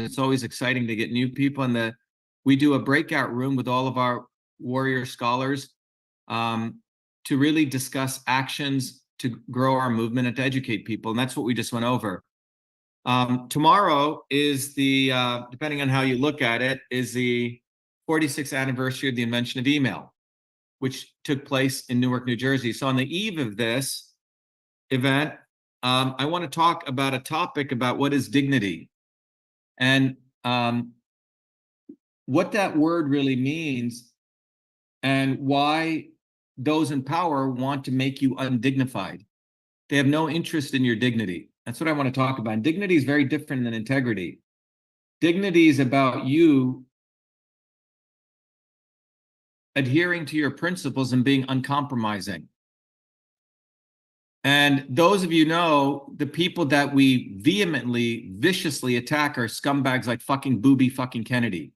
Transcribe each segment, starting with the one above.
It's always exciting to get new people. And we do a breakout room with all of our warrior scholars to really discuss actions to grow our movement and to educate people. And that's what we just went over. Tomorrow is depending on how you look at it, is the 46th anniversary of the invention of email, which took place in Newark, New Jersey. So on the eve of this event, I want to talk about a topic about what is dignity and what that word really means and why those in power want to make you undignified. They have no interest in your dignity. That's what I want to talk about. And dignity is very different than integrity. Dignity is about you adhering to your principles and being uncompromising. And those of you know, the people that we vehemently, viciously attack are scumbags like fucking Booby fucking Kennedy,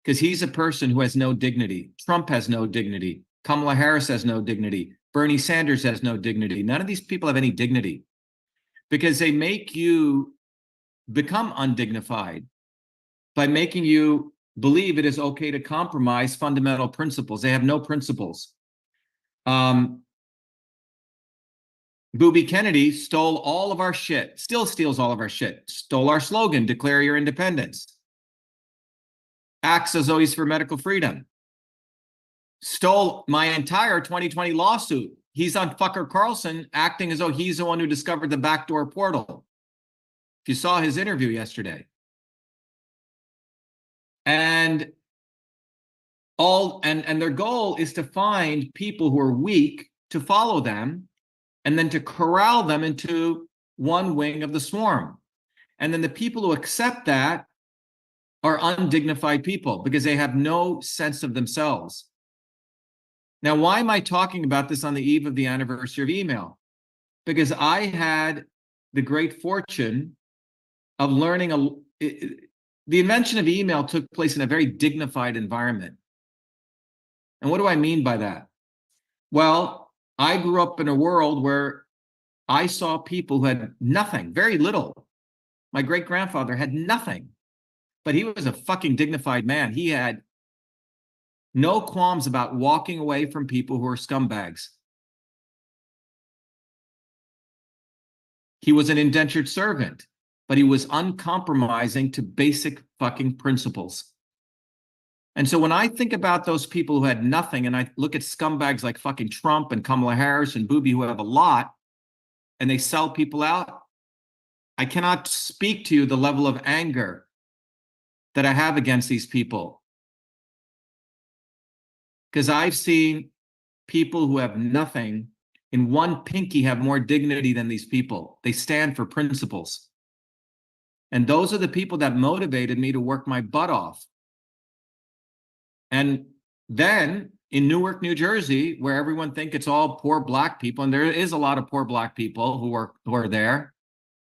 because he's a person who has no dignity. Trump has no dignity. Kamala Harris has no dignity. Bernie Sanders has no dignity. None of these people have any dignity because they make you become undignified by making you believe it is okay to compromise fundamental principles. They have no principles. Booby Kennedy stole all of our shit, still steals all of our shit, stole our slogan, declare your independence. Acts as though he's for medical freedom. Stole my entire 2020 lawsuit. He's on Fucker Carlson acting as though he's the one who discovered the backdoor portal. If you saw his interview yesterday. And their goal is to find people who are weak to follow them and then to corral them into one wing of the swarm. And then the people who accept that are undignified people because they have no sense of themselves. Now, why am I talking about this on the eve of the anniversary of email? Because I had the great fortune of learning the invention of email took place in a very dignified environment. And what do I mean by that? Well, I grew up in a world where I saw people who had nothing, very little. My great-grandfather had nothing, but he was a fucking dignified man. He had no qualms about walking away from people who are scumbags. He was an indentured servant, but he was uncompromising to basic fucking principles. And so when I think about those people who had nothing, and I look at scumbags like fucking Trump and Kamala Harris and Booby who have a lot, and they sell people out, I cannot speak to you the level of anger that I have against these people. Because I've seen people who have nothing in one pinky have more dignity than these people. They stand for principles. And those are the people that motivated me to work my butt off. And then in Newark, New Jersey, where everyone thinks it's all poor Black people, and there is a lot of poor Black people who are there.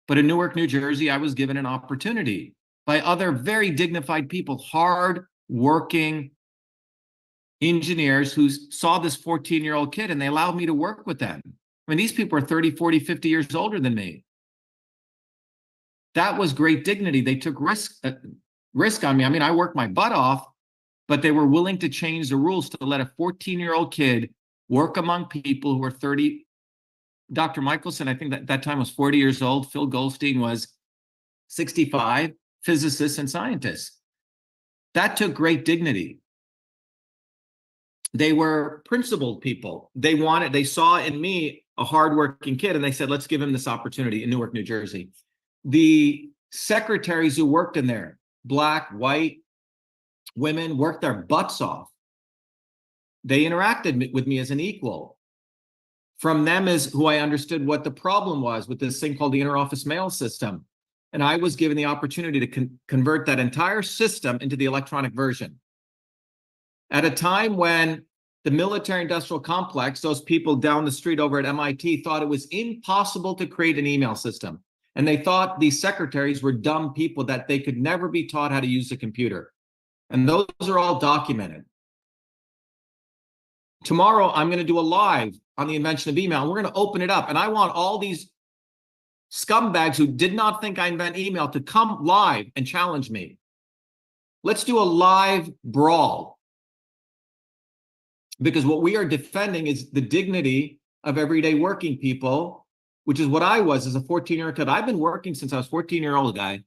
But in Newark, New Jersey, I was given an opportunity by other very dignified people, hard-working engineers who saw this 14-year-old kid and they allowed me to work with them. I mean, these people are 30, 40, 50 years older than me. That was great dignity. They took risk on me. I mean, I worked my butt off, but they were willing to change the rules to let a 14-year-old kid work among people who were 30. Dr. Michelson, I think that time was 40 years old. Phil Goldstein was 65, physicists and scientists. That took great dignity. They were principled people. They saw in me a hardworking kid, and they said, let's give him this opportunity in Newark, New Jersey. The secretaries who worked in there, Black, white, women, worked their butts off. They interacted with me as an equal. From them is who I understood what the problem was with this thing called the interoffice mail system. And I was given the opportunity to convert that entire system into the electronic version. At a time when the military-industrial complex, those people down the street over at MIT, thought it was impossible to create an email system. And they thought these secretaries were dumb people, that they could never be taught how to use a computer. And those are all documented. Tomorrow, I'm going to do a live on the invention of email. And we're going to open it up. And I want all these scumbags who did not think I invent email to come live and challenge me. Let's do a live brawl. Because what we are defending is the dignity of everyday working people, which is what I was as a 14-year-old kid. I've been working since I was 14-year-old guy.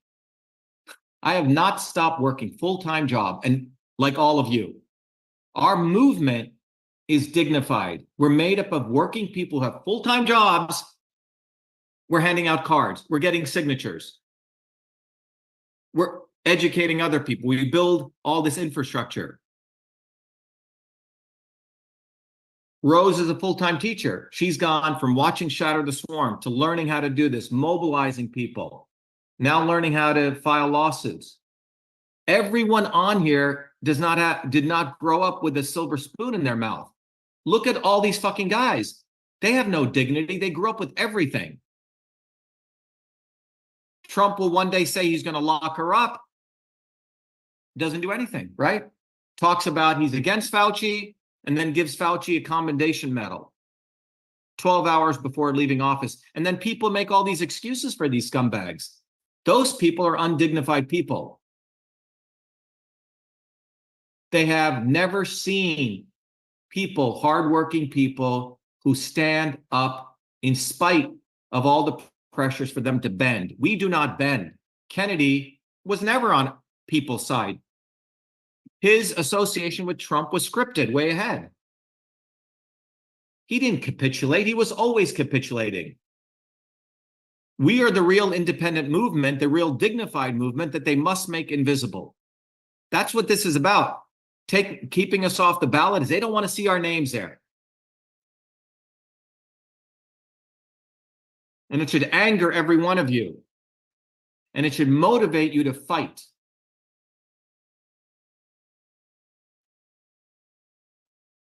I have not stopped working, full-time job, and like all of you. Our movement is dignified. We're made up of working people who have full-time jobs. We're handing out cards. We're getting signatures. We're educating other people. We build all this infrastructure. Rose is a full-time teacher. She's gone from watching Shatter the Swarm to learning how to do this, mobilizing people, now learning how to file lawsuits. Everyone on here did not grow up with a silver spoon in their mouth. Look at all these fucking guys. They have no dignity. They grew up with everything. Trump will one day say he's going to lock her up. Doesn't do anything, right? Talks about he's against Fauci, and then gives Fauci a commendation medal 12 hours before leaving office. And then people make all these excuses for these scumbags. Those people are undignified people. They have never seen people, hardworking people, who stand up in spite of all the pressures for them to bend. We do not bend. Kennedy was never on people's side. His association with Trump was scripted way ahead. He didn't capitulate. He was always capitulating. We are the real independent movement, the real dignified movement that they must make invisible. That's what this is about. Keeping us off the ballot is they don't want to see our names there. And it should anger every one of you. And it should motivate you to fight.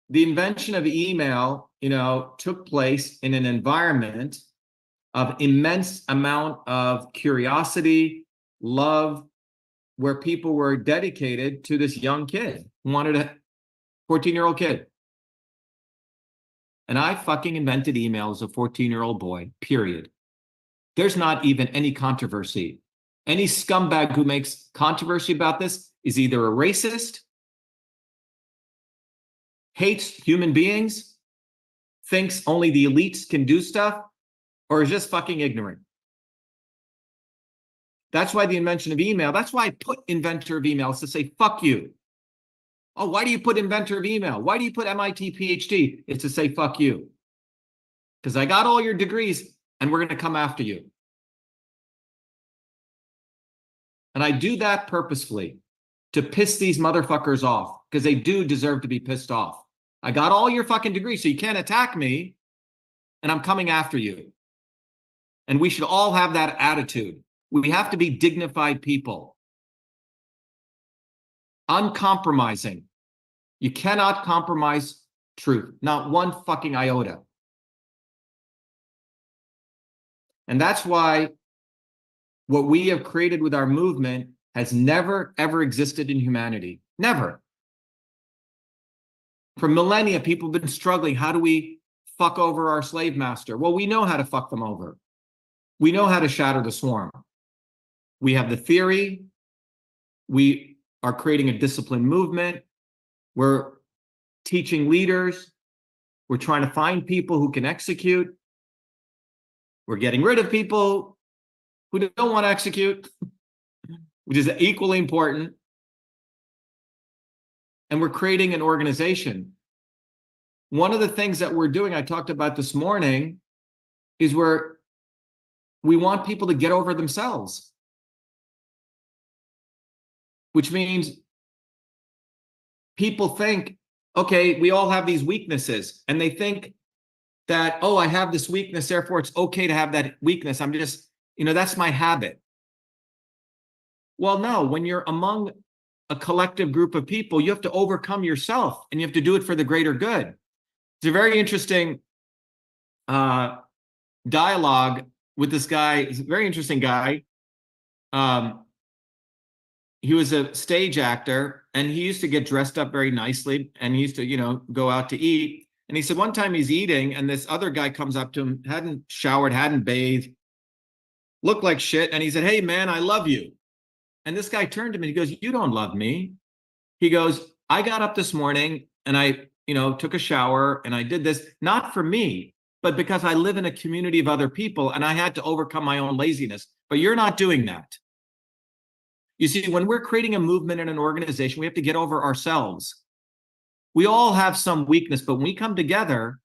The invention of email, took place in an environment of immense amount of curiosity, love, where people were dedicated to this young kid who wanted a 14-year-old kid. And I fucking invented email as a 14-year-old boy, period. There's not even any controversy. Any scumbag who makes controversy about this is either a racist, hates human beings, thinks only the elites can do stuff, or is just fucking ignorant. That's why the invention of email, that's why I put inventor of email, is to say, fuck you. Oh, why do you put inventor of email? Why do you put MIT PhD? It's to say, fuck you. Because I got all your degrees and we're going to come after you. And I do that purposefully to piss these motherfuckers off, because they do deserve to be pissed off. I got all your fucking degrees, so you can't attack me, and I'm coming after you. And we should all have that attitude. We have to be dignified people. Uncompromising. You cannot compromise truth, not one fucking iota. And that's why what we have created with our movement has never, ever existed in humanity. Never. For millennia, people have been struggling. How do we fuck over our slave master? Well, we know how to fuck them over. We know how to shatter the swarm. We have the theory. We are creating a disciplined movement. We're teaching leaders. We're trying to find people who can execute. We're getting rid of people who don't want to execute, which is equally important. And we're creating an organization. One of the things that we're doing, I talked about this morning, is we want people to get over themselves. Which means people think, okay, we all have these weaknesses, and they think that, oh, I have this weakness, therefore it's okay to have that weakness. I'm just, that's my habit. Well, no, when you're among a collective group of people, you have to overcome yourself, and you have to do it for the greater good. It's a very interesting dialogue with this guy. He's a very interesting guy. He was a stage actor, and he used to get dressed up very nicely, and he used to, go out to eat. And he said one time he's eating, and this other guy comes up to him, hadn't showered, hadn't bathed, looked like shit, and he said, "Hey, man, I love you." And this guy turned to me, he goes, "You don't love me." He goes, "I got up this morning and I, took a shower and I did this, not for me, but because I live in a community of other people and I had to overcome my own laziness. But you're not doing that." You see, when we're creating a movement in an organization, we have to get over ourselves. We all have some weakness, but when we come together,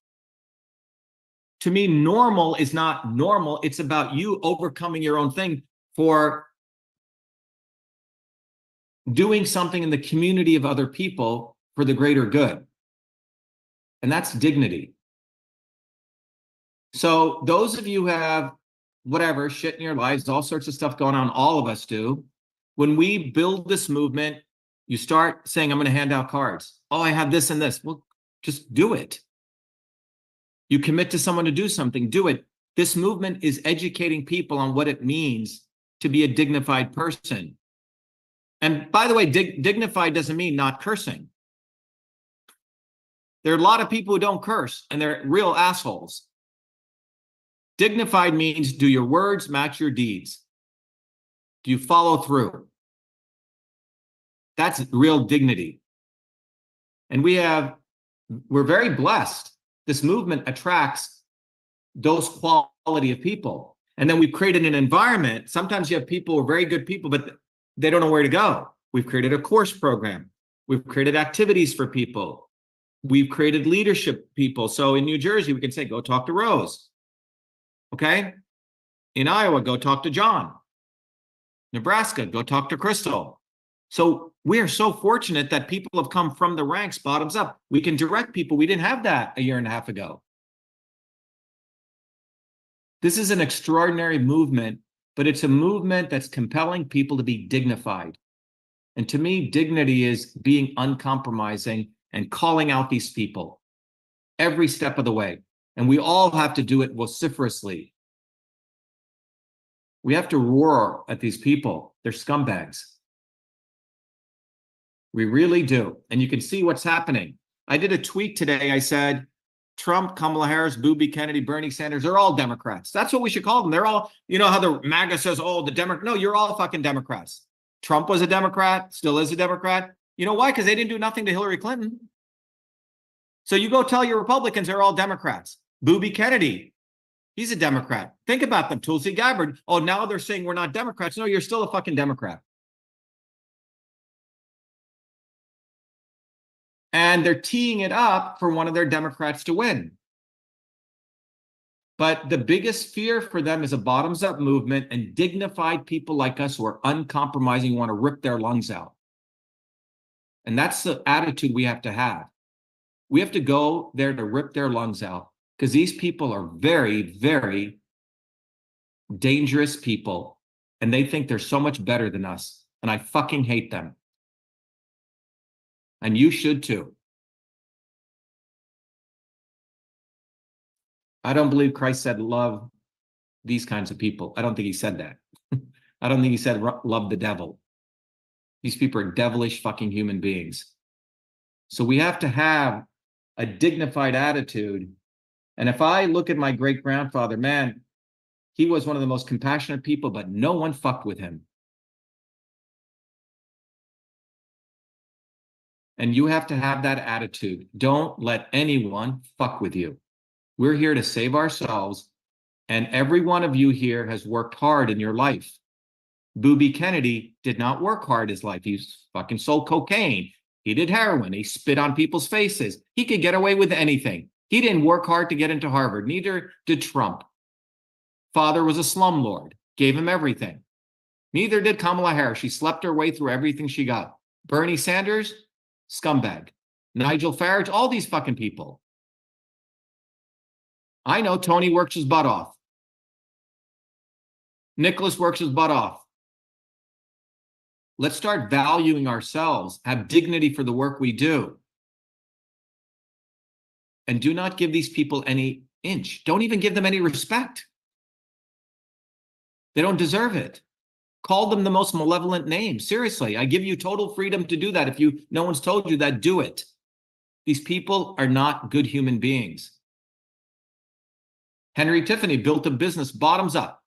to me, normal is not normal. It's about you overcoming your own thing for doing something in the community of other people for the greater good. And that's dignity. So those of you who have whatever shit in your lives, all sorts of stuff going on, all of us do. When we build this movement, you start saying, "I'm going to hand out cards. Oh, I have this and this." Well, just do it. You commit to someone to do something, do it. This movement is educating people on what it means to be a dignified person. And by the way, dignified doesn't mean not cursing. There are a lot of people who don't curse, and they're real assholes. Dignified means, do your words match your deeds? Do you follow through? That's real dignity. And we're very blessed. This movement attracts those quality of people. And then we've created an environment. Sometimes you have people who are very good people, but they don't know where to go. We've created a course program. We've created activities for people. We've created leadership people. So in New Jersey, we can say, go talk to Rose. Okay? In Iowa, go talk to John. Nebraska, go talk to Crystal. So we are so fortunate that people have come from the ranks, bottoms up. We can direct people. We didn't have that a year and a half ago. This is an extraordinary movement, but it's a movement that's compelling people to be dignified. And to me, dignity is being uncompromising and calling out these people every step of the way. And we all have to do it vociferously. We have to roar at these people. They're scumbags. We really do. And you can see what's happening. I did a tweet today. I said, Trump, Kamala Harris, Booby Kennedy, Bernie Sanders, they're all Democrats. That's what we should call them. They're all, how the MAGA says, oh, the Democrat. No, you're all fucking Democrats. Trump was a Democrat, still is a Democrat. You know why? Because they didn't do nothing to Hillary Clinton. So you go tell your Republicans they're all Democrats. Booby Kennedy, he's a Democrat. Think about them. Tulsi Gabbard. Oh, now they're saying we're not Democrats. No, you're still a fucking Democrat. And they're teeing it up for one of their Democrats to win. But the biggest fear for them is a bottoms-up movement and dignified people like us who are uncompromising, want to rip their lungs out. And that's the attitude we have to have. We have to go there to rip their lungs out because these people are very, very dangerous people. And they think they're so much better than us. And I fucking hate them. And you should too. I don't believe Christ said love these kinds of people. I don't think he said that. I don't think he said love the devil. These people are devilish fucking human beings. So we have to have a dignified attitude. And if I look at my great-grandfather, man, he was one of the most compassionate people, but no one fucked with him. And you have to have that attitude. Don't let anyone fuck with you. We're here to save ourselves. And every one of you here has worked hard in your life. Booby Kennedy did not work hard his life. He fucking sold cocaine. He did heroin. He spit on people's faces. He could get away with anything. He didn't work hard to get into Harvard. Neither did Trump. Father was a slumlord. Gave him everything. Neither did Kamala Harris. She slept her way through everything she got. Bernie Sanders, scumbag. Nigel Farage, all these fucking people. I know Tony works his butt off. Nicholas works his butt off. Let's start valuing ourselves, have dignity for the work we do. And do not give these people any inch. Don't even give them any respect. They don't deserve it. Call them the most malevolent name. Seriously, I give you total freedom to do that. If no one's told you that, do it. These people are not good human beings. Henry Tiffany built a business bottoms up.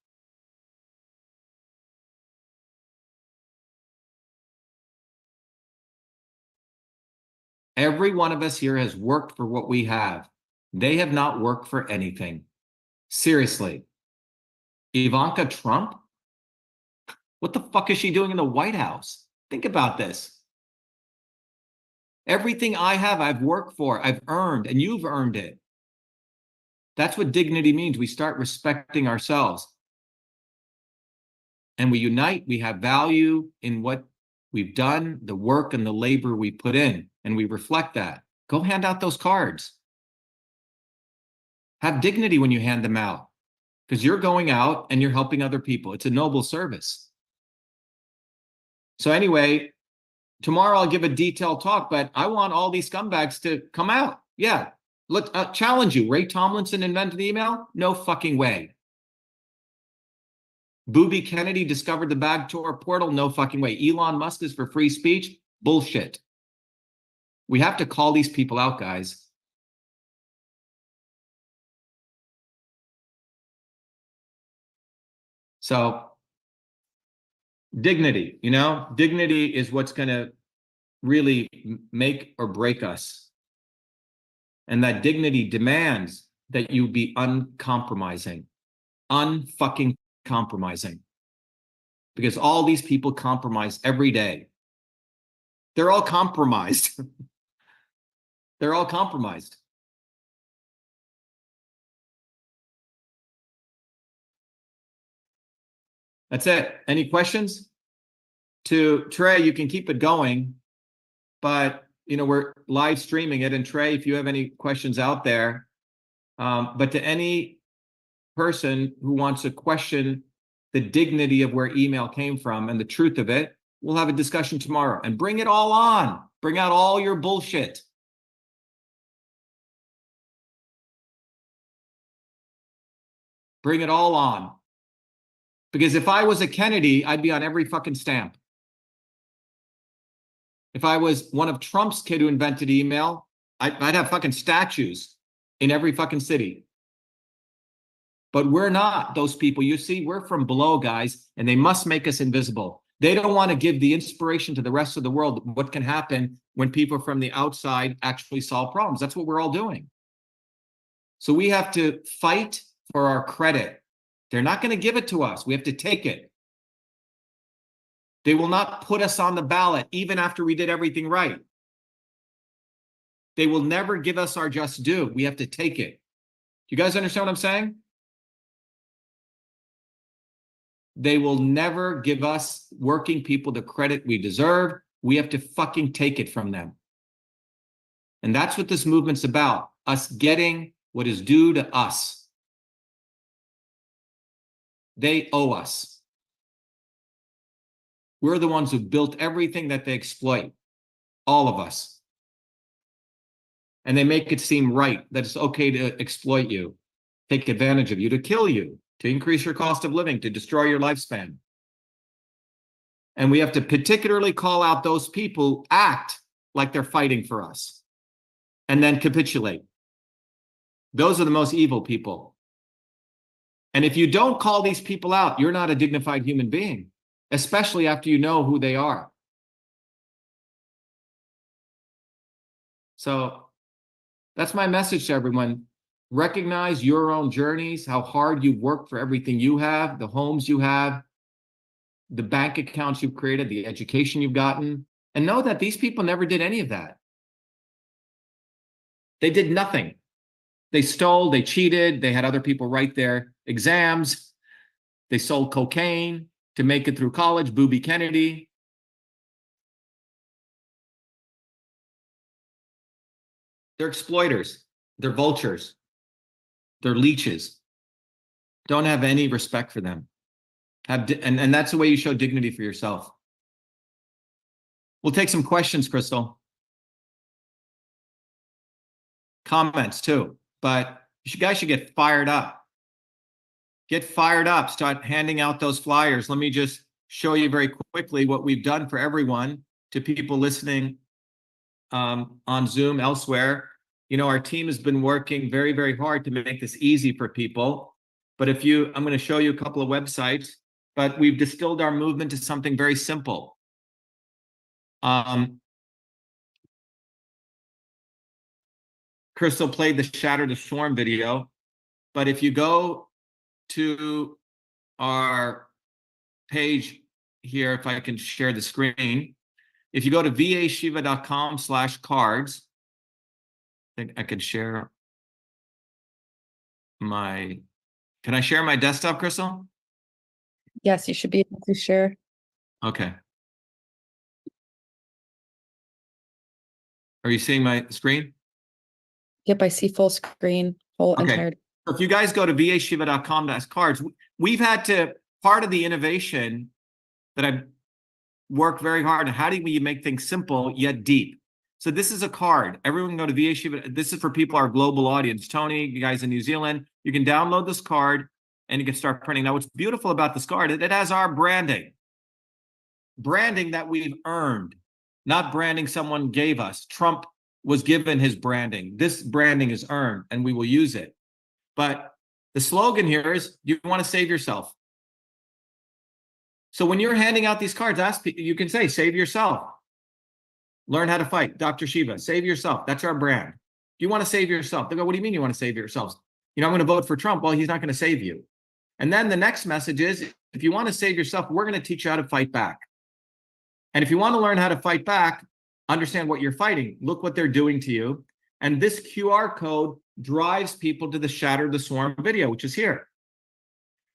Every one of us here has worked for what we have. They have not worked for anything. Seriously. Ivanka Trump? What the fuck is she doing in the White House? Think about this. Everything I have, I've worked for, I've earned, and you've earned it. That's what dignity means. We start respecting ourselves. And we unite, we have value in what we've done, the work and the labor we put in, and we reflect that. Go hand out those cards. Have dignity when you hand them out, because you're going out and you're helping other people. It's a noble service. So anyway, tomorrow I'll give a detailed talk, but I want all these scumbags to come out. Yeah, let's challenge you. Ray Tomlinson invented email? No fucking way. Booby Kennedy discovered the backdoor portal? No fucking way. Elon Musk is for free speech? Bullshit. We have to call these people out, guys. So, dignity, dignity is what's going to really make or break us. And that dignity demands that you be uncompromising, unfucking compromising, because all these people compromise every day. They're all compromised. They're all compromised. That's it. Any questions? To Trey, you can keep it going, but we're live streaming it. And Trey, if you have any questions out there, but to any person who wants to question the dignity of where email came from and the truth of it, we'll have a discussion tomorrow. And bring it all on. Bring out all your bullshit. Bring it all on. Because if I was a Kennedy, I'd be on every fucking stamp. If I was one of Trump's kid who invented email, I'd have fucking statues in every fucking city. But we're not those people. You see, we're from below, guys, and they must make us invisible. They don't want to give the inspiration to the rest of the world what can happen when people from the outside actually solve problems. That's what we're all doing. So we have to fight for our credit. They're not going to give it to us. We have to take it. They will not put us on the ballot even after we did everything right. They will never give us our just due. We have to take it. You guys understand what I'm saying? They will never give us working people the credit we deserve. We have to fucking take it from them. And that's what this movement's about, us getting what is due to us. They owe us. We're the ones who built everything that they exploit, all of us. And they make it seem right that it's okay to exploit you, take advantage of you, to kill you, to increase your cost of living, to destroy your lifespan. And we have to particularly call out those people who act like they're fighting for us and then capitulate. Those are the most evil people. And if you don't call these people out, you're not a dignified human being, especially after you know who they are. So that's my message to everyone. Recognize your own journeys, how hard you've worked for everything you have, the homes you have, the bank accounts you've created, the education you've gotten, and know that these people never did any of that. They did nothing. They stole, they cheated, they had other people write their exams, they sold cocaine to make it through college, Booby Kennedy. They're exploiters, they're vultures, they're leeches. Don't have any respect for them. And that's the way you show dignity for yourself. We'll take some questions, Crystal. Comments too, but you guys should get fired up. Get fired up, start handing out those flyers. Let me just show you very quickly what we've done for everyone, to people listening on Zoom, elsewhere. Our team has been working very, very hard to make this easy for people. But I'm going to show you a couple of websites, but we've distilled our movement to something very simple. Crystal played the Shatter the Swarm video, but if you go to our page here, if I can share the screen, if you go to vashiva.com/cards, I think I could share my, can I share my desktop, Crystal? Yes, you should be able to share. Okay. Are you seeing my screen? Yep, I see full screen, whole Okay. entire. So if you guys go to vashiva.com/cards, we've had to, part of the innovation that I've worked very hard on, how do we make things simple yet deep? So this is a card. Everyone can go to VA Shiva. This is for people, our global audience. Tony, you guys in New Zealand, you can download this card and you can start printing. Now, what's beautiful about this card, it has our branding that we've earned, not branding someone gave us. Trump was given his branding. This branding is earned and we will use it. But the slogan here is, you want to save yourself. So when you're handing out these cards, you can say, save yourself. Learn how to fight. Dr. Shiva, save yourself. That's our brand. You want to save yourself. They go, what do you mean you want to save yourselves? You know, I'm going to vote for Trump. Well, he's not going to save you. And then the next message is, if you want to save yourself, we're going to teach you how to fight back. And if you want to learn how to fight back, understand what you're fighting. Look what they're doing to you. And this QR code drives people to the Shatter the Swarm video, which is here.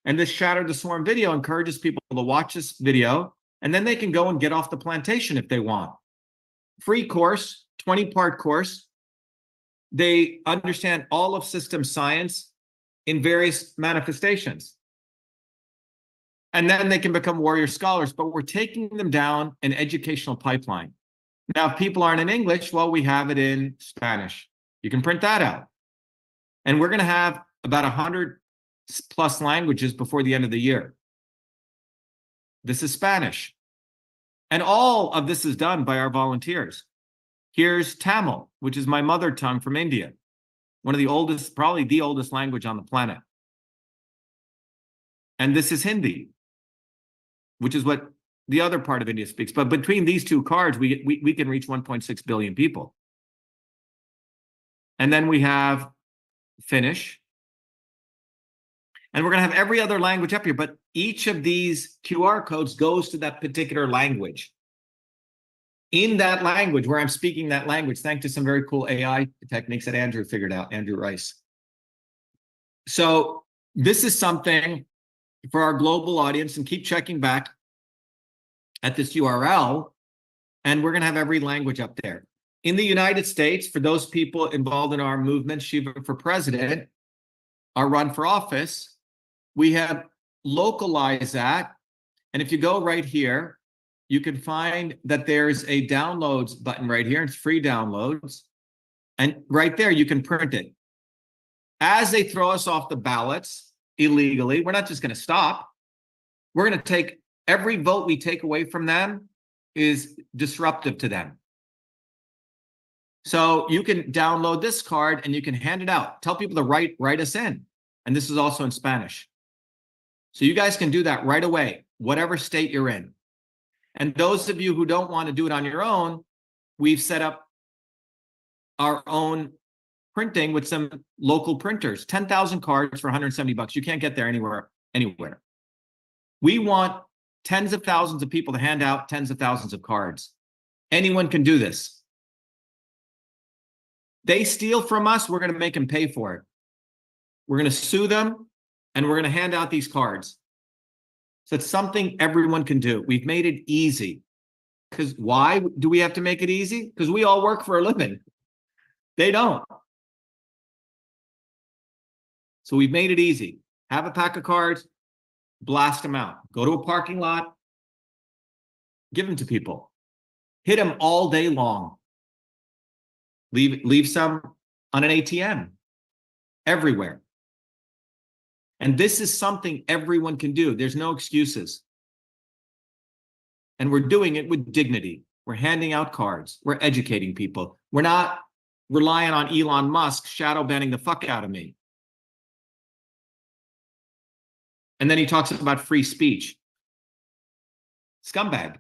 And this Shatter the Swarm video encourages people to watch this video, and then they can go and get off the plantation if they want. Free course, 20-part course. They understand all of system science in various manifestations. And then they can become warrior scholars, but we're taking them down an educational pipeline. Now, if people aren't in English, well, we have it in Spanish. You can print that out. And we're going to have about 100+ languages before the end of the year. This is Spanish. And all of this is done by our volunteers. Here's Tamil, which is my mother tongue from India. One of the oldest, probably the oldest language on the planet. And this is Hindi, which is what the other part of India speaks. But between these two cards, we can reach 1.6 billion people. And then we have Finnish. And we're going to have every other language up here, but each of these QR codes goes to that particular language. In that language, where I'm speaking that language, thanks to some very cool AI techniques that Andrew figured out, Andrew Rice. So this is something for our global audience, and keep checking back at this URL, and we're going to have every language up there. In the United States, for those people involved in our movement, Shiva for President, our run for office, we have localized that. And if you go right here, you can find that there's a downloads button right here. It's free downloads. And right there, you can print it. As they throw us off the ballots illegally, we're not just going to stop. We're going to take every vote we take away from them is disruptive to them. So you can download this card and you can hand it out. Tell people to write us in. And this is also in Spanish. So you guys can do that right away, whatever state you're in. And those of you who don't want to do it on your own, we've set up our own printing with some local printers, 10,000 cards for $170. You can't get there anywhere. We want tens of thousands of people to hand out tens of thousands of cards. Anyone can do this. They steal from us, we're going to make them pay for it. We're going to sue them, and we're going to hand out these cards. So it's something everyone can do. We've made it easy. Because why do we have to make it easy? Because we all work for a living. They don't. So we've made it easy. Have a pack of cards, blast them out. Go to a parking lot, give them to people. Hit them all day long. Leave some on an ATM. Everywhere. And this is something everyone can do. There's no excuses. And we're doing it with dignity. We're handing out cards. We're educating people. We're not relying on Elon Musk shadow banning the fuck out of me. And then he talks about free speech. Scumbag.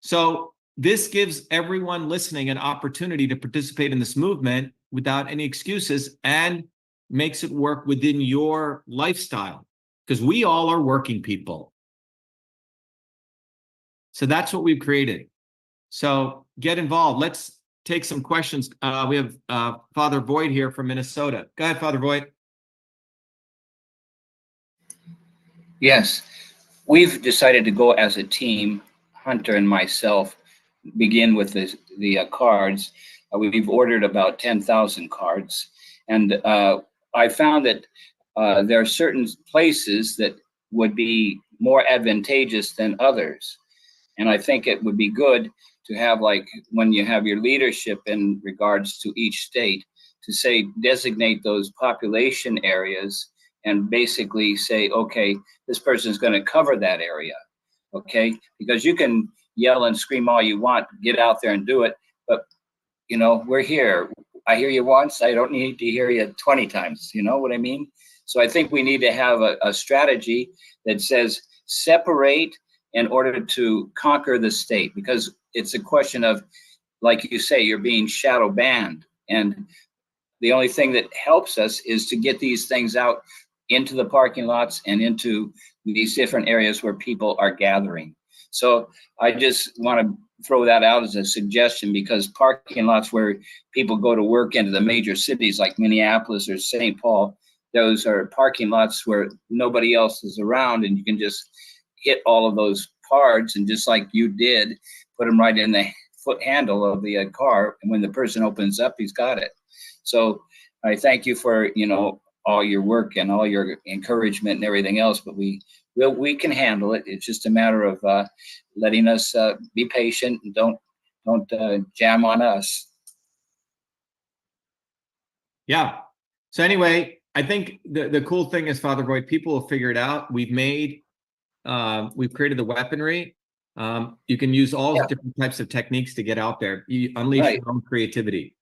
So this gives everyone listening an opportunity to participate in this movement without any excuses and makes it work within your lifestyle, because we all are working people. So that's what we've created. So get involved. Let's take some questions. We have Father Voigt here from Minnesota. Go ahead, Father Voigt. Yes, we've decided to go as a team, Hunter and myself, begin with the cards. We've ordered about 10,000 cards. And I found that there are certain places that would be more advantageous than others. And I think it would be good to have, like, when you have your leadership in regards to each state, to say, designate those population areas and basically say, okay, this person is going to cover that area, okay? Because you can yell and scream all you want, get out there and do it, but, you know, we're here. I hear you once, I don't need to hear you 20 times, you know what I mean? So I think we need to have a strategy that says separate in order to conquer the state, because it's a question of, like you say, you're being shadow banned. And the only thing that helps us is to get these things out into the parking lots and into these different areas where people are gathering. So I just want to throw that out as a suggestion, because parking lots where people go to work into the major cities like Minneapolis or St. Paul, those are parking lots where nobody else is around, and you can just hit all of those cards, and just like you did, put them right in the foot handle of the car, and when the person opens up, he's got it. So I thank you for, you know, all your work and all your encouragement and everything else, but we can handle it. It's just a matter of letting us be patient and don't jam on us. Yeah. So anyway, I think the cool thing is, Father Voigt, people will figure it out. We've created the weaponry. You can use all different types of techniques to get out there. You unleash your own creativity.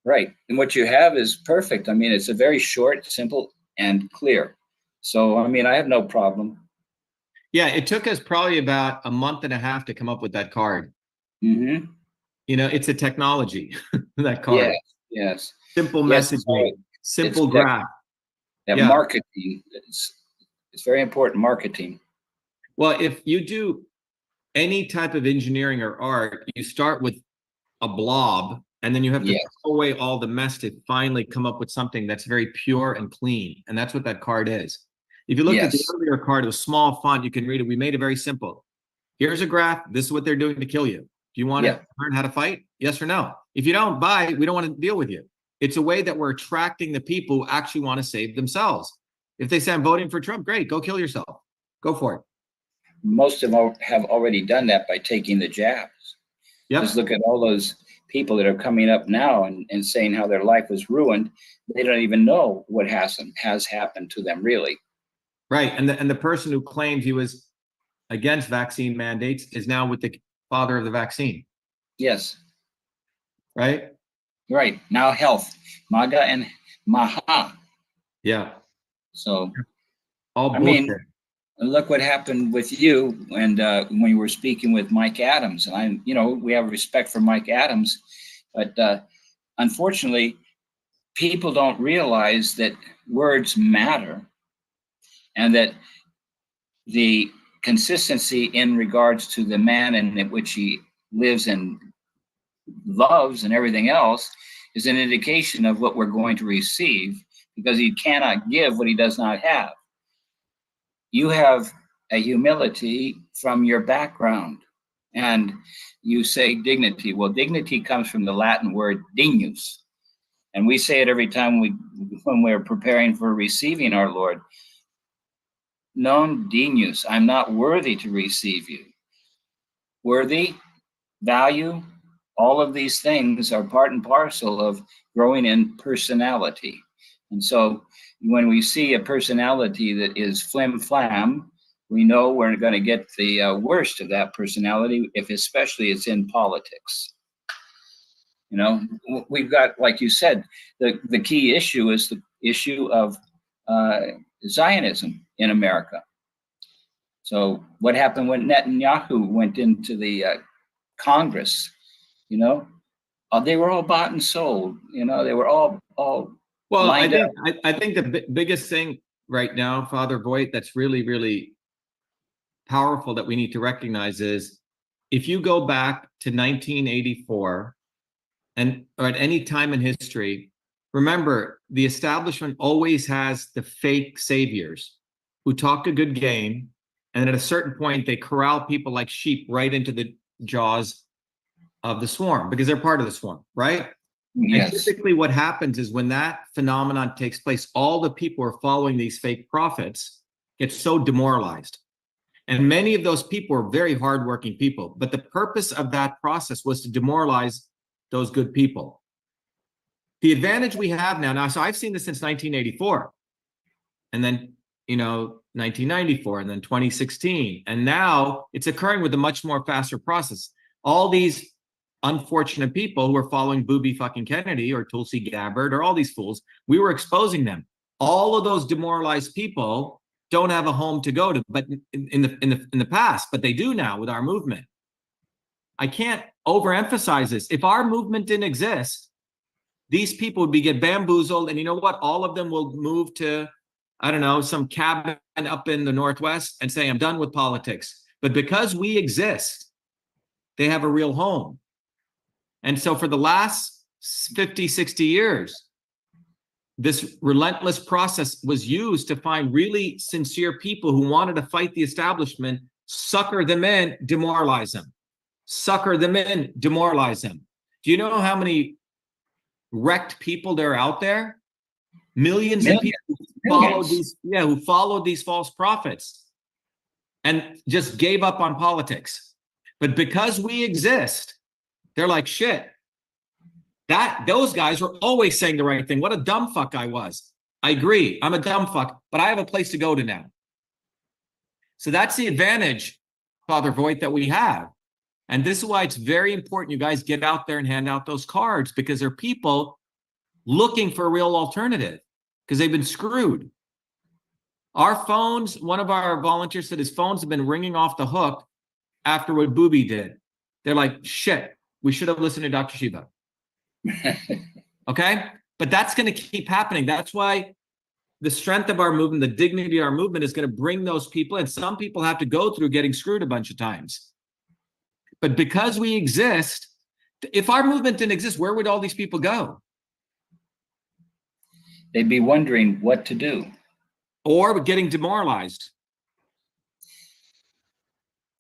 Right. And what you have is perfect. I mean, it's a very short, simple, and clear. So, I mean, I have no problem. Yeah, it took us probably about a month and a half to come up with that card. Mm-hmm. You know, it's a technology, that card. Yes. Simple messaging, simple graph. Marketing. It's very important, marketing. Well, if you do any type of engineering or art, you start with a blob, and then you have to throw away all the mess to finally come up with something that's very pure and clean. And that's what that card is. If you look at the earlier card, it was small font, you can read it. We made it very simple. Here's a graph. This is what they're doing to kill you. Do you want to learn how to fight? Yes or no? If you don't, bye. We don't want to deal with you. It's a way that we're attracting the people who actually want to save themselves. If they say, I'm voting for Trump, great, go kill yourself. Go for it. Most of them have already done that by taking the jabs. Just look at all those people that are coming up now and saying how their life was ruined. They don't even know what has happened to them, really. Right. And the person who claimed he was against vaccine mandates is now with the father of the vaccine. Yes. Right? Right. Now health. MAGA and Maha. Yeah. So, all bullshit. I mean, look what happened with you and when you were speaking with Mike Adams. And we have respect for Mike Adams, but unfortunately, people don't realize that words matter, and that the consistency in regards to the man in which he lives and loves and everything else is an indication of what we're going to receive, because he cannot give what he does not have. You have a humility from your background, and you say dignity. Well, dignity comes from the Latin word dignus, and we say it every time when we're preparing for receiving our Lord. Non dignus, I'm not worthy to receive you. Worthy, value, all of these things are part and parcel of growing in personality. And so when we see a personality that is flim flam, we know we're going to get the worst of that personality, if especially it's in politics. We've got, like you said, the key issue is the issue of Zionism in America. So what happened when Netanyahu went into the Congress? They were all bought and sold. You know, they were all Well, lined up. I think the biggest thing right now, Father Voigt, that's really, really powerful that we need to recognize is if you go back to 1984 or at any time in history, remember the establishment always has the fake saviors who talk a good game, and then at a certain point they corral people like sheep right into the jaws of the swarm because they're part of the swarm, right? Yes. And typically what happens is when that phenomenon takes place, all the people who are following these fake prophets get so demoralized. And many of those people are very hardworking people, but the purpose of that process was to demoralize those good people. The advantage we have now, so I've seen this since 1984, and then, 1994, and then 2016, and now it's occurring with a much more faster process. All these unfortunate people who are following Booby fucking Kennedy or Tulsi Gabbard or all these fools, we were exposing them. All of those demoralized people don't have a home to go to, but in the past, but they do now with our movement. I can't overemphasize this. If our movement didn't exist, these people would get bamboozled, and you know what? All of them will move to, I don't know, some cabin up in the Northwest and say, I'm done with politics. But because we exist, they have a real home. And so for the last 50, 60 years, this relentless process was used to find really sincere people who wanted to fight the establishment, sucker them in, demoralize them. Sucker them in, demoralize them. Do you know how many wrecked people there are out there? Millions of people who followed these false prophets and just gave up on politics. But because we exist, they're like, shit, those guys were always saying the right thing. What a dumb fuck I was. I agree, I'm a dumb fuck, but I have a place to go to now. So that's the advantage, Father Voigt, that we have. And this is why it's very important you guys get out there and hand out those cards, because there are people looking for a real alternative because they've been screwed. Our phones, one of our volunteers said his phones have been ringing off the hook after what Booby did. They're like, shit, we should have listened to Dr. Shiva. Okay? But that's going to keep happening. That's why the strength of our movement, the dignity of our movement is going to bring those people in. Some people have to go through getting screwed a bunch of times. But because we exist, if our movement didn't exist, where would all these people go? They'd be wondering what to do. Or getting demoralized.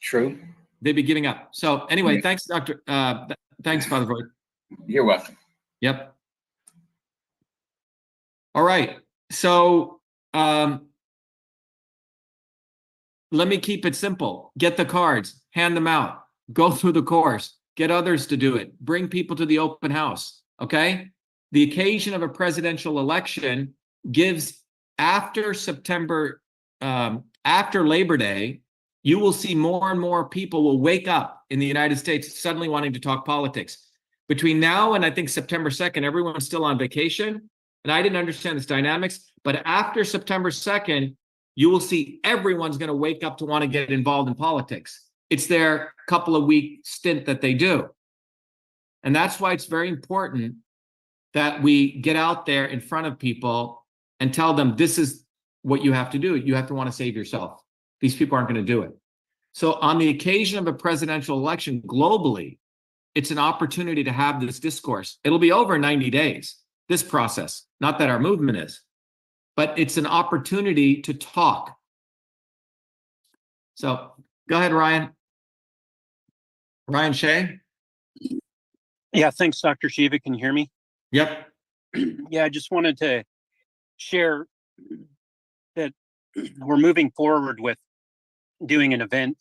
True. They'd be giving up. So anyway, thanks, Doctor. Thanks, Father Voigt. You're welcome. Yep. All right. So let me keep it simple. Get the cards, hand them out, go through the course, get others to do it, bring people to the open house. Okay. The occasion of a presidential election gives after September, after Labor Day, you will see more and more people will wake up in the United States suddenly wanting to talk politics. Between now and I think September 2nd, everyone's still on vacation. And I didn't understand this dynamics, but after September 2nd, you will see everyone's going to wake up to want to get involved in politics. It's their couple of week stint that they do. And that's why it's very important that we get out there in front of people and tell them this is what you have to do. You have to want to save yourself. These people aren't going to do it. So on the occasion of a presidential election globally, it's an opportunity to have this discourse. It'll be over in 90 days, this process. Not that our movement is, but it's an opportunity to talk. So go ahead, Ryan. Ryan Shea? Yeah, thanks, Dr. Shiva. Can you hear me? Yep. Yeah, I just wanted to share that we're moving forward with doing an event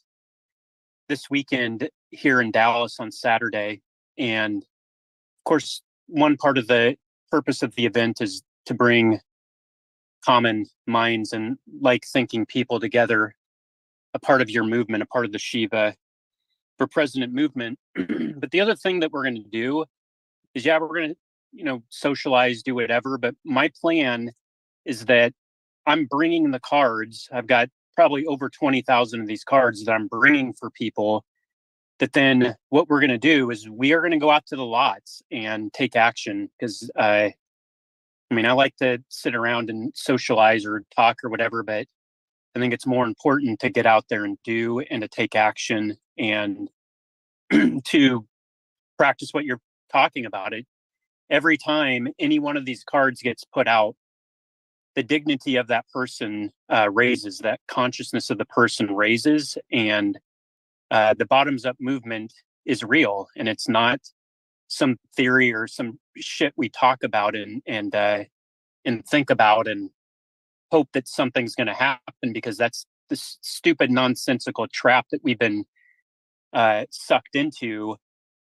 this weekend here in Dallas on Saturday. And of course, one part of the purpose of the event is to bring common minds and like-thinking people together, a part of your movement, a part of the Shiva for President movement. But the other thing that we're going to do is, yeah, we're going to, socialize, do whatever. But my plan is that I'm bringing the cards. I've got probably over 20,000 of these cards that I'm bringing for people that then what we're going to do is we are going to go out to the lots and take action, because I like to sit around and socialize or talk or whatever, but I think it's more important to get out there and do, and to take action, and to practice what you're talking about. It every time any one of these cards gets put out, the dignity of that person raises, that consciousness of the person raises, and the bottoms up movement is real, and it's not some theory or some shit we talk about and think about and hope that something's going to happen, because that's the stupid nonsensical trap that we've been sucked into,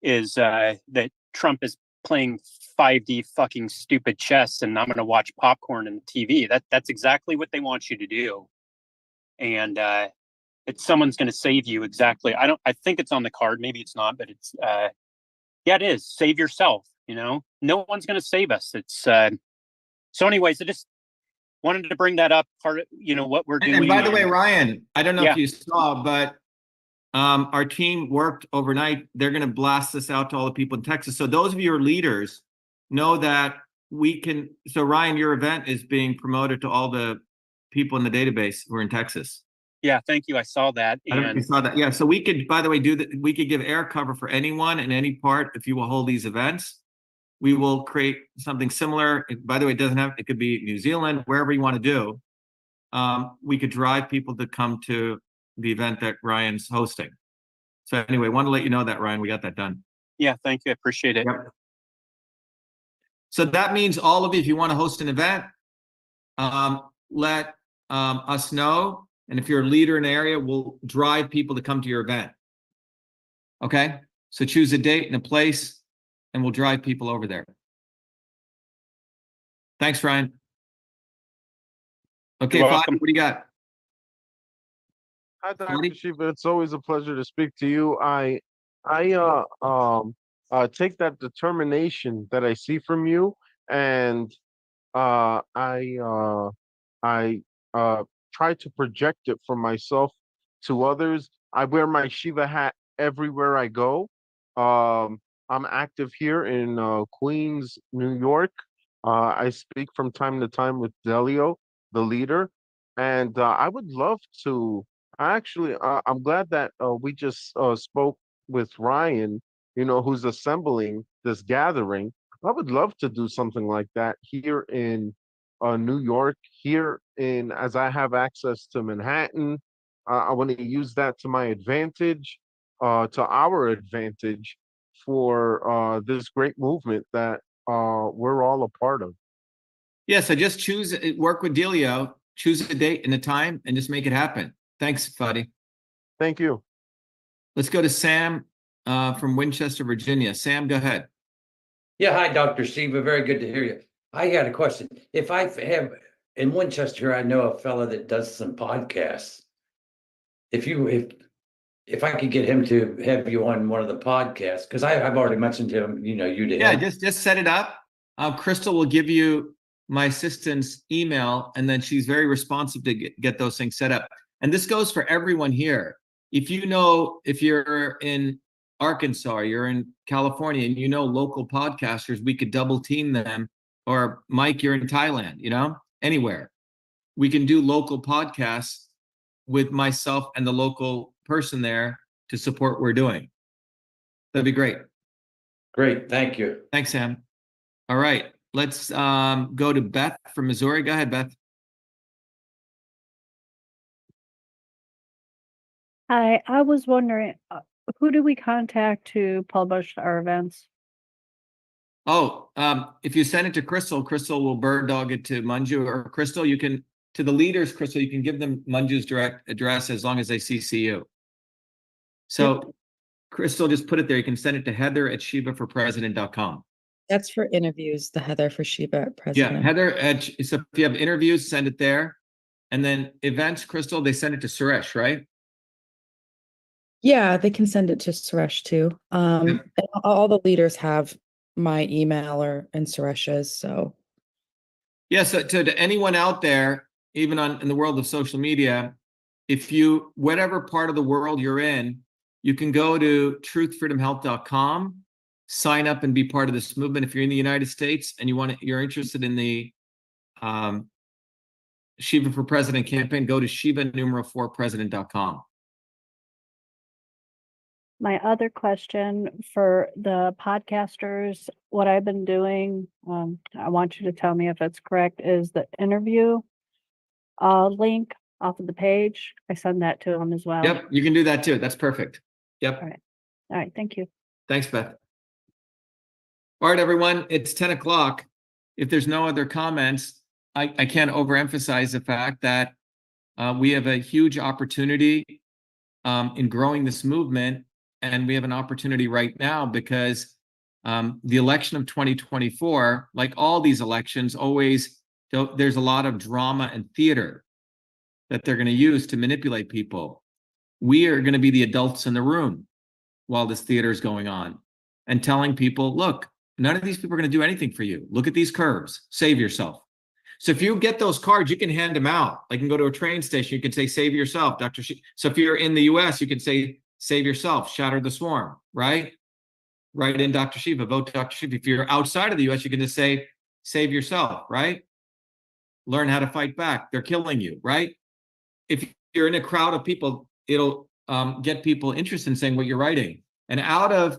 is that Trump is playing 5D fucking stupid chess and I'm going to watch popcorn and TV. That's exactly what they want you to do. And it's someone's going to save you. Exactly. I think it's on the card. Maybe it's not, but it's yeah, it is. Save yourself. No one's going to save us. It's so anyways, I just wanted to bring that up, part of what we're doing. And by the way, Ryan, I don't know Yeah. if you saw, but our team worked overnight. They're going to blast this out to all the people in Texas. So those of you who are leaders know that we can. So Ryan, your event is being promoted to all the people in the database who are in Texas. Yeah, thank you. I saw that. I don't know if you saw that. Yeah, so we could, by the way, we could give air cover for anyone in any part if you will hold these events. We will create something similar. By the way, it could be New Zealand, wherever you want to do. We could drive people to come to the event that Ryan's hosting. So anyway, want to let you know that, Ryan, we got that done. Yeah, thank you. I appreciate it. Yep. So that means all of you, if you want to host an event, let us know. And if you're a leader in an area, we'll drive people to come to your event. Okay? So choose a date and a place, and we'll drive people over there. Thanks, Ryan. Okay, You're Fadi, welcome. what do you got? Hi, Dr. Fadi? Shiva. It's always a pleasure to speak to you. I take that determination that I see from you, and I try to project it from myself to others. I wear my Shiva hat everywhere I go. I'm active here in Queens, New York. I speak from time to time with Delio, the leader, and I would love to. I'm glad that we just spoke with Ryan, who's assembling this gathering. I would love to do something like that here in New York, as I have access to Manhattan. I want to use that to my advantage, to our advantage for this great movement that we're all a part of. Yeah, so just work with Delio, choose a date and a time, and just make it happen. Thanks, Fadi. Thank you. Let's go to Sam from Winchester, Virginia. Sam, go ahead. Yeah, hi, Dr. Shiva. Very good to hear you. I got a question. If I have in Winchester, I know a fella that does some podcasts. If I could get him to have you on one of the podcasts, because I've already mentioned to him, you to Yeah, him. just set it up. Crystal will give you my assistant's email, and then she's very responsive to get those things set up. And this goes for everyone here. If you're in Arkansas, you're in California, and local podcasters, we could double team them. Or Mike, you're in Thailand, anywhere. We can do local podcasts with myself and the local person there to support what we're doing. That'd be great. Great, thank you. Thanks, Sam. All right, let's go to Beth from Missouri. Go ahead, Beth. Hi, I was wondering, who do we contact to publish our events? Oh, if you send it to Crystal, Crystal will bird dog it to Manju, or Crystal, you can, to the leaders, Crystal, you can give them Manju's direct address as long as they CC you. So Crystal, just put it there. You can send it to heather@shivaforpresident.com. That's for interviews, the Heather for Shiva at Yeah, President. Heather, so if you have interviews, send it there. And then events, Crystal, they send it to Suresh, right? Yeah, they can send it to Suresh too. And all the leaders have my email and Suresh's, so. Yeah, so to anyone out there, even in the world of social media, whatever part of the world you're in, you can go to truthfreedomhealth.com, sign up and be part of this movement. If you're in the United States and you're interested in the Shiva for President campaign, go to shiva4president.com. My other question for the podcasters, what I've been doing, I want you to tell me if it's correct, is the interview link off of the page. I send that to them as well. Yep, you can do that too. That's perfect. Yep. All right, thank you. Thanks, Beth. All right, everyone, it's 10 o'clock. If there's no other comments, I can't overemphasize the fact that we have a huge opportunity in growing this movement. And we have an opportunity right now because the election of 2024, like all these elections, there's a lot of drama and theater that they're going to use to manipulate people. We are going to be the adults in the room while this theater is going on and telling people, look, none of these people are going to do anything for you. Look at these curves. Save yourself. So if you get those cards, you can hand them out. Like you can go to a train station. You can say, save yourself, Dr. So if you're in the US, you can say, save yourself, shatter the swarm, right? Write in Dr. Shiva, vote Dr. Shiva. If you're outside of the US, you can just say, save yourself, right? Learn how to fight back. They're killing you, right? If you're in a crowd of people, it'll get people interested in saying what you're writing. And out of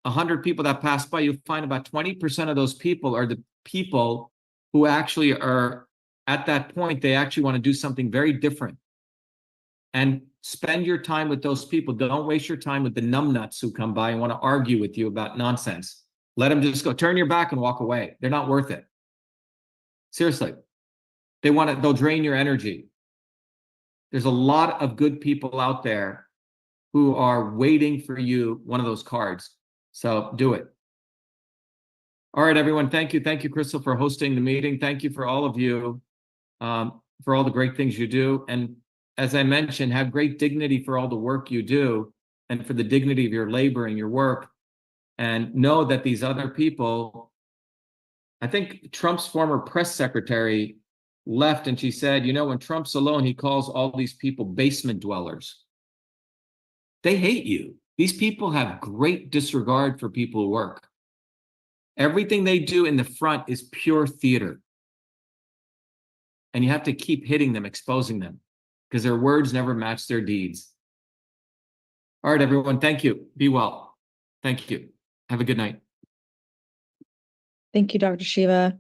100 people that pass by, you'll find about 20% of those people are the people who actually are at that point, they actually want to do something very different. And spend your time with those people. Don't waste your time with the numbnuts who come by and want to argue with you about nonsense. Let them just go. Turn your back and walk away. They're not worth it. Seriously. They'll drain your energy. There's a lot of good people out there who are waiting for you, one of those cards. So do it. All right, everyone. Thank you. Thank you, Crystal, for hosting the meeting. Thank you for all of you, for all the great things you do. And as I mentioned, have great dignity for all the work you do and for the dignity of your labor and your work. And know that these other people, I think Trump's former press secretary left and she said, you know, when Trump's alone, he calls all these people basement dwellers. They hate you. These people have great disregard for people who work. Everything they do in the front is pure theater. And you have to keep hitting them, exposing them, because their words never match their deeds. All right, everyone. Thank you. Be well. Thank you. Have a good night. Thank you, Dr. Shiva.